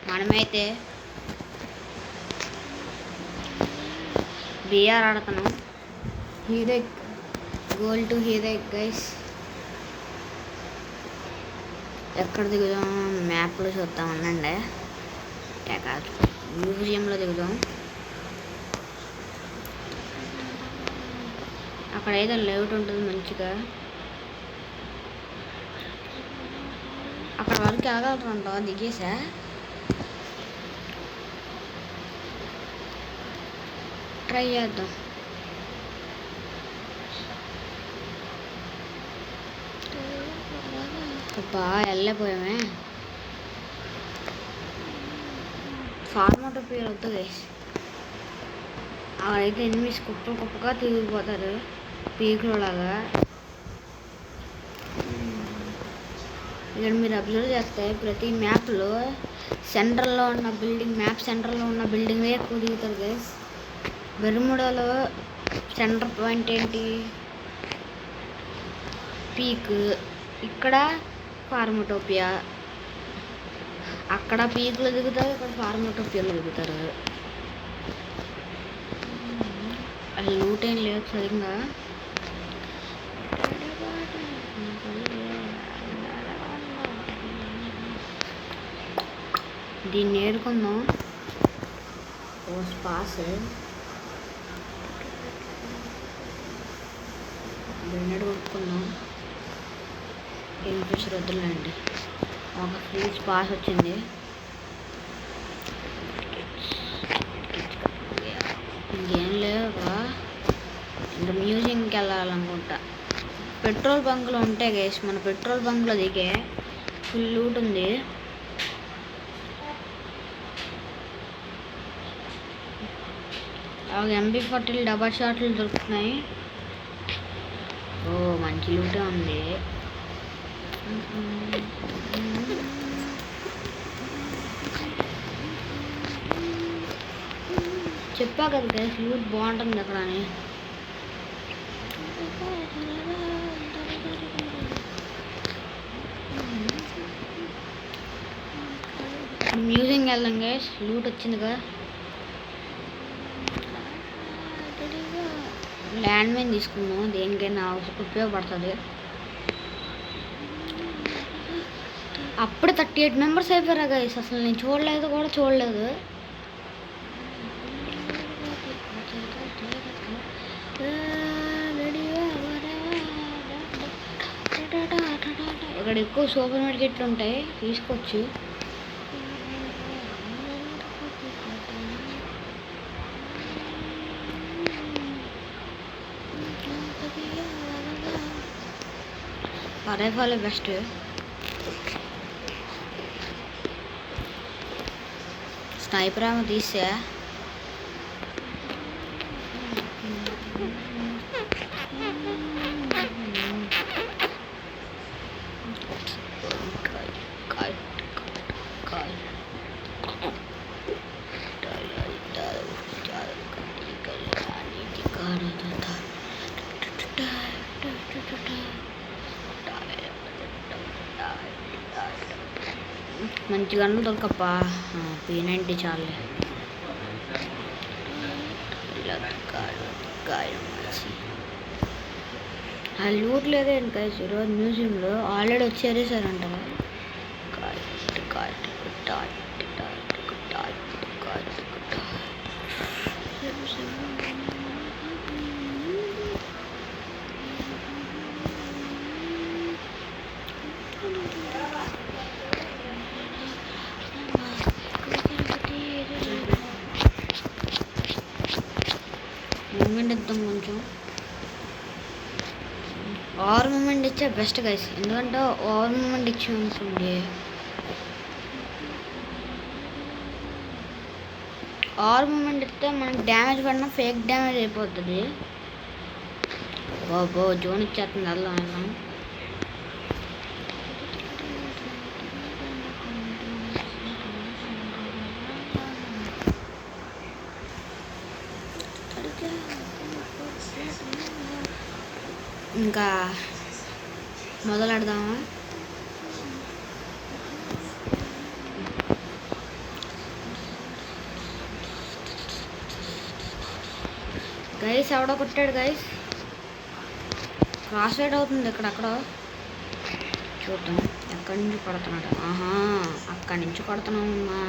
మనమైతే బిఆర్ ఆడుతున్నాం. Heroic goal to heroic guys. ఎక్కడ దిగుదాం? మ్యాప్లో చూద్దాం అనండి. మ్యూజియంలో దిగుదాం. అక్కడ ఏదో లేఅవుట్ ఉంటుంది మంచిగా. అక్కడ వరకు వెళ్ళగలరంట. దిగేసా ట్రై చేద్దాం. అబ్బా వెళ్ళిపోయామే. ఫార్మాటో పేరు వద్దు గైస్. అక్కడైతే ఎనిమిస్ కుప్పగా తిరిగిపోతారు పీకులు లాగా. ఇక్కడ మీరు అబ్జర్వ్ చేస్తే ప్రతి మ్యాప్లో సెంటర్లో ఉన్న బిల్డింగే ఎక్కువ దిగుతారు గైస్. బెర్ముడాలో సెంటర్ పాయింట్ ఏంటి? పీక్. ఇక్కడ ఫార్మటోపియా. అక్కడ పీక్లో దిగుతారు, ఇక్కడ ఫార్మటోపియాలో దిగుతారు. అది లూట్ ఏం లేదు సరిగ్గా. దీన్ని ఏడుకుందాం. ఓ స్పాస్ గ్రెనేడ్ కొట్టుకుందాం. ఏం ఫిషర్ వద్దులేండి. ఒక ఫ్రీ స్పాస్ వచ్చింది. ఇంకేం లేవుగా. ఇంకా మ్యూజియంకి వెళ్ళాలనుకుంటా. పెట్రోల్ బంక్లో ఉంటాయి గైస్. మన పెట్రోల్ బంక్లో దిగే ఫుల్ లూట్ ఉంది. MP40 డబల్ షాట్లు దొరుకుతున్నాయి. ఓ మంచి లూటే ఉంది. చెప్పా కదా గైస్ లూట్ బాగుంటుంది అక్కడ అని. మ్యూజియం వెళ్దాం గైస్. లూట్ వచ్చిందిగా. ల్యాండ్ మైన్ తీసుకున్నాం. దేనికైనా ఉపయోగపడుతుంది. అప్పుడు 38 మెంబర్స్ అయిపోయారా గైస్. అసలు నేను చూడలేదు. ఇక్కడ ఎక్కువ సూపర్ మార్కెట్లు ఉంటాయి, తీసుకోవచ్చు. Rifle best. స్నైపర్ ఏమో తీసా. మంచి గన్ను దొరకప్పా. P90 చాలే. ఆ లూట్ లేదేంటి గైస్ ఈరోజు మ్యూజియంలో. ఆల్రెడీ వచ్చేసారంట. మూమెంట్ ఇద్దాం కొంచెం. ఓవర్ మూమెంట్ ఇచ్చే బెస్ట్ గైస్. ఎందుకంటే ఓవర్ మూమెంట్ ఇచ్చి ఉంటుంది. ఓవర్ మూమెంట్ ఇస్తే మనకి డ్యామేజ్ పడినా ఫేక్ డ్యామేజ్ అయిపోతుంది. బాబో జోన్ ఇచ్చేస్తుంది. వెళ్దాం. ఇంకా మొదలెడదామా? గైస్ ఎవడో కొట్టాడు గైస్. క్రాస్ రైడ్ అవుతుంది ఇక్కడక్కడో. చూద్దాం ఎక్కడి నుంచి కొడుతున్నాడు. ఆహా, అక్కడి నుంచి కొడుతున్నామమ్మా.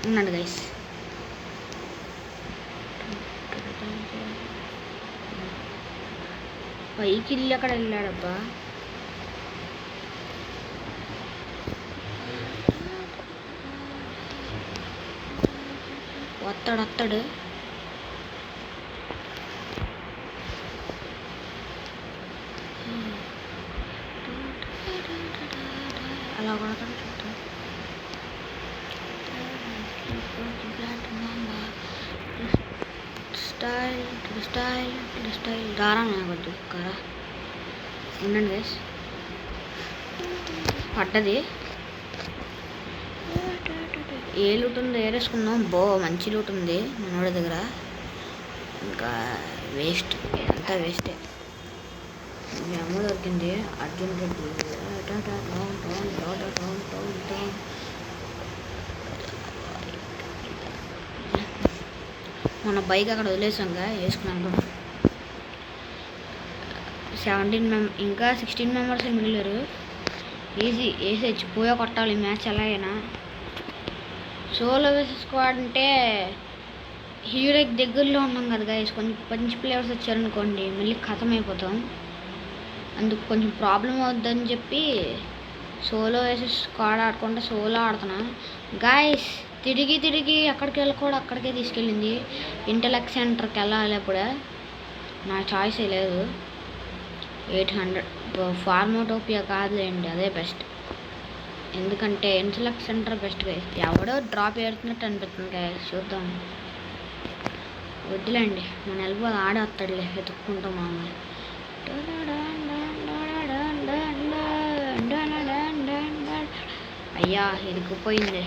ఉన్నాడు గైస్. పైకి ఇల్లు ఎక్కడ వెళ్ళాడబ్బా. వస్తాడు. అలా కొడతాడు. చూద్దాం. స్టైల్ దారా కొద్దు కదా. ఉండండి గైస్. పడ్డది. ఏ లూట్ ఉందో ఏరేసుకుందాం. మంచి లూట్ ఉంది మనోడి దగ్గర. ఇంకా వేస్ట్, అంతా వేస్టే. మీ అమ్మ దొరికింది. అర్జున్ రెడ్డి మన బైక్ అక్కడ వదిలేసాంగా వేసుకున్నాను. 17 ఇంకా 16 మెంబర్స్ మిగిలారు. ఈజీ వేసేసి పోయా కొట్టాలి మ్యాచ్ ఎలాగైనా. సోలో వేసెస్ స్క్వాడ్ అంటే హీరోకి దగ్గరలో ఉన్నాం కదా గైస్. కొంచెం మంచి ప్లేయర్స్ వచ్చారనుకోండి మళ్ళీ ఖతం అయిపోతాం. అందుకు కొంచెం ప్రాబ్లం అవుద్దని చెప్పి సోలో వేసెస్ స్క్వాడ్ ఆడకుండా సోలో ఆడుతున్నా గైస్. తిరిగి అక్కడికి వెళ్ళకూడదు, అక్కడికే తీసుకెళ్ళింది. ఇంటెలెక్ట్ సెంటర్కి వెళ్ళాలి. అప్పుడే నా చాయిస్ లేదు. 800 ఫార్మోటోపియా కాదులేండి, అదే బెస్ట్. ఎందుకంటే ఇంటెలెక్ట్ సెంటర్ బెస్ట్ గైస్. ఎవడో డ్రాప్ ఏడుతున్నట్టు అనిపిస్తుంది గైస్. చూద్దాం. వద్దులేండి, మన వెళ్ళిపోదు. ఆడేస్తాడులే వెతుక్కుంటాం మామూలు. అయ్యా ఇరుక్కుపోయింది.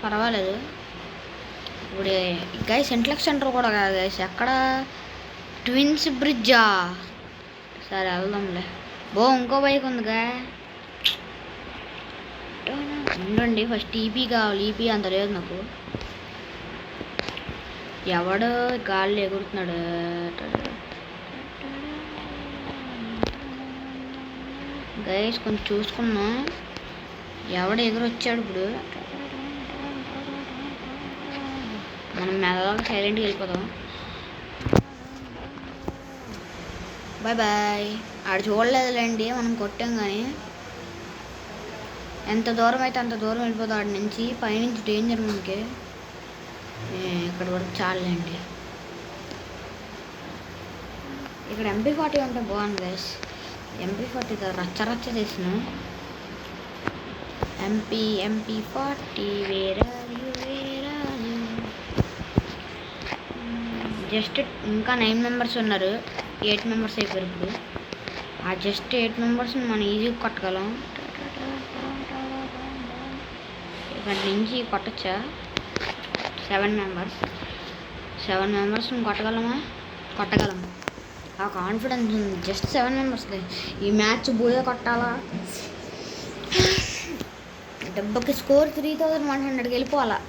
పర్వాలేదు. ఇప్పుడు గైస్ ఇంటెలెక్ట్ సెంటర్ కూడా కాదు గైస్. ఎక్కడ ట్విన్స్ బ్రిడ్జా? సరే వెళ్దాంలే. ఇంకో బైక్ ఉందిగా. ఉండండి, ఫస్ట్ ఈపీ కావాలి. ఈపీ అంత లేదు నాకు. ఎవడో గాల్లో ఎగురుతున్నాడు. గైస్ కొంచెం చూసుకున్నా. ఎవడు ఎగురొచ్చాడు ఇప్పుడు. మనం మెల్లగా సైలెంట్గా వెళ్ళిపోతాం. బాయ్. ఆడు చూడలేదులేండి, మనం కొట్టాం. కానీ ఎంత దూరం అయితే అంత దూరం వెళ్ళిపోతాం ఆడి నుంచి. పైనుంచి డేంజర్ మనకి. ఇక్కడ వరకు చాలండి. ఇక్కడ MP40 ఉంటే బాగుంది గైస్. MP40 రచ్చ చేసిన. MP40 వేరే జస్ట్ ఇంకా 9 మెంబర్స్ ఉన్నారు. 8 మెంబర్స్ అయిపోయారు ఇప్పుడు. ఆ జస్ట్ 8 మెంబర్స్ని మనం ఈజీగా కొట్టగలం. ఇక్కడ నుంచి కొట్టచ్చా? 7 మెంబర్స్ని కొట్టగలము. ఆ కాన్ఫిడెన్స్ ఉంది. జస్ట్ 7 మెంబర్స్లే. ఈ మ్యాచ్ బోయే కొట్టాలా. దెబ్బకి స్కోర్ 3100కి వెళ్ళిపోవాలా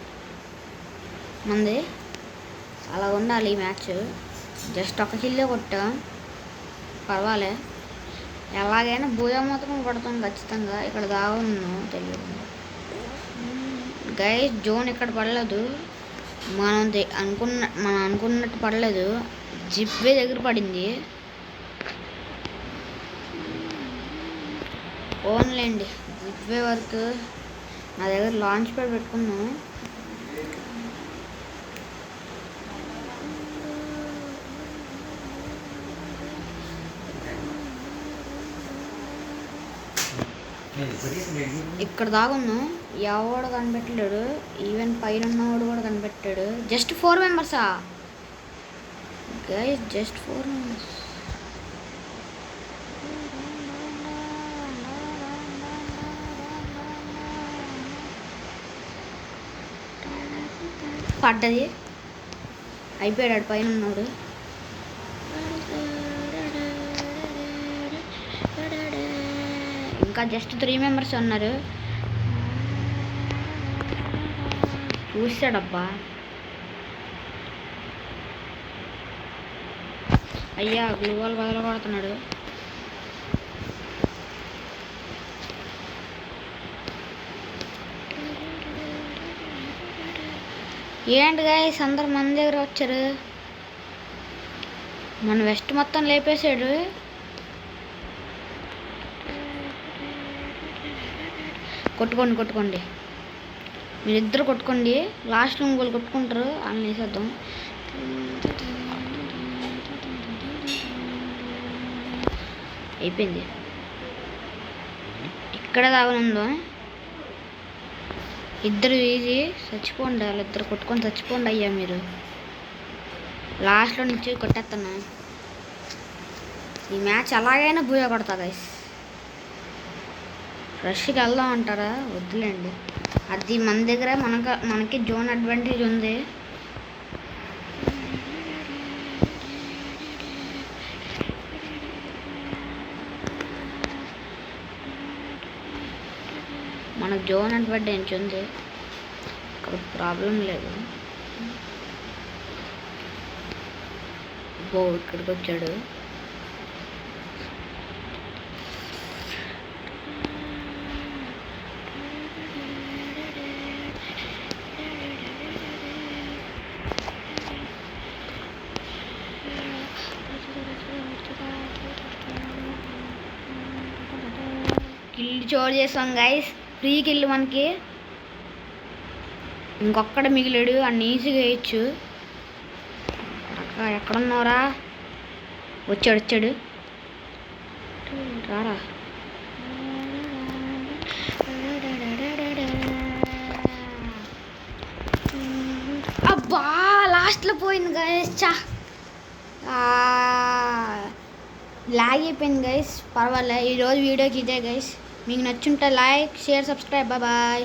మంది. అలా ఉండాలి ఈ మ్యాచ్. జస్ట్ ఒక కిల్లే కొట్టాం, పర్వాలే. ఎలాగైనా బోయా మాత్రం కొడతాం ఖచ్చితంగా. ఇక్కడ దాగున్నాం తెలియదు గైస్. జోన్ ఇక్కడ పడలేదు. మనం అనుకున్నట్టు పడలేదు. జిప్వే దగ్గర పడింది. ఓన్లేండి జిప్వే వరకు. నా దగ్గర లాంచ్ ప్యాడ్ పెట్టుకున్నాం. ఇక్కడ దాగున్నాం. ఎవడు కనిపెట్టలేడు. ఈవెన్ పైన ఉన్నవాడు కూడా కనిపెట్టాడు. జస్ట్ 4 మెంబర్సా గైస్? Just 4 members. పడ్డది. అయిపోయాడు పైన ఉన్నాడు. ఇంకా జస్ట్ 3 మెంబర్స్ ఉన్నారు. చూసాడబ్బా. అయ్యా గ్లూవాల్ బదులు కొడుతున్నాడు. ఏంటి గాయస్ అందరు మన దగ్గర వచ్చారు. మన వెస్ట్ మొత్తం లేపేశాడు. కొట్టుకోండి మీరిద్దరు కొట్టుకోండి. లాస్ట్లో ఇంకోళ్ళు కొట్టుకుంటారు. వాళ్ళని వేసేద్దాం. అయిపోయింది. ఇక్కడ దాగనుందో. ఇద్దరు ఈజీ. చచ్చిపోండి. వాళ్ళిద్దరు కొట్టుకొని చచ్చిపోండి అయ్యా మీరు. లాస్ట్లో నుంచి కొట్టేస్తున్నా. ఈ మ్యాచ్ అలాగైనా బూయ కొడతా గైస్. రష్కి వెళ్దాం అంటారా? వద్దులేండి. అది మన దగ్గర మనకి జోన్ అడ్వాంటేజ్ ఉంది. మనకు జోన్ అడ్వాంటేజ్ ఉంది. ఇక్కడ ప్రాబ్లం లేదు. ఇక్కడికి వచ్చాడు. కిల్ చోర్ చేసాం గైస్. ఫ్రీ కిల్ మనకి. ఇంకొక్కడ మిగిలాడు. అన్ని ఈజీగా వేయచ్చు. ఎక్కడున్నారా? వచ్చాడు రారా. అబ్బా లాస్ట్లో పోయింది గైస్. లాగ్ అయిపోయింది గైస్. పర్వాలే. ఈరోజు వీడియోకి ఇదే గైస్. మీకు నచ్చుంటే లైక్, షేర్, సబ్స్క్రైబ్. బాయ్.